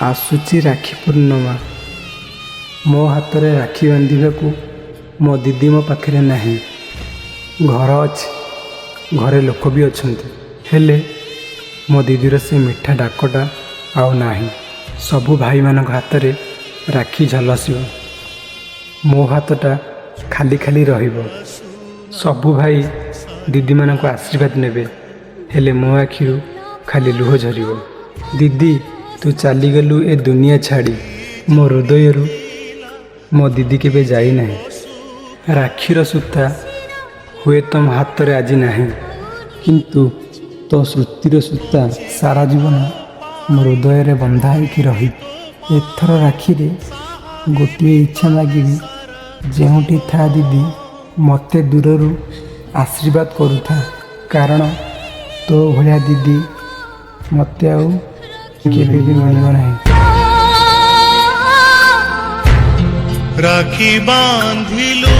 आसुची राखी पूर्णिमा मो हाथ में राखी बांधवाकू मो दीदी मो पाखे नहीं। घर अच्छे घरे लोक भी अच्छा हेले मो दीदीर से मिठा डाकटा आउ नाही। सबू भाई मान हाथ में राखी झलसिब मो हाथटा खाली खाली रहिबो। सबू भाई दीदी मान को आशीर्वाद नेबे हेले मो आखिरु खाली लुह झरिबो। दीदी तू चलीगलु ए दुनिया छाड़ी मो हृदयरू मो दीदी केबे जाई नहीं। राखीर सूता हुए तो मो हाथ में आज नहीं किंतु तो स्मृतिर सूता सारा जीवन मो हृदय रे बंधा होकर रही। एथर राखी रे गोटे इच्छा मागिबी जेउठी था दीदी मते दूररू आशीर्वाद करूथा कारण तो भलिया दीदी मते आउ केबे भी मिलिब नहीं। राखी बांधिलु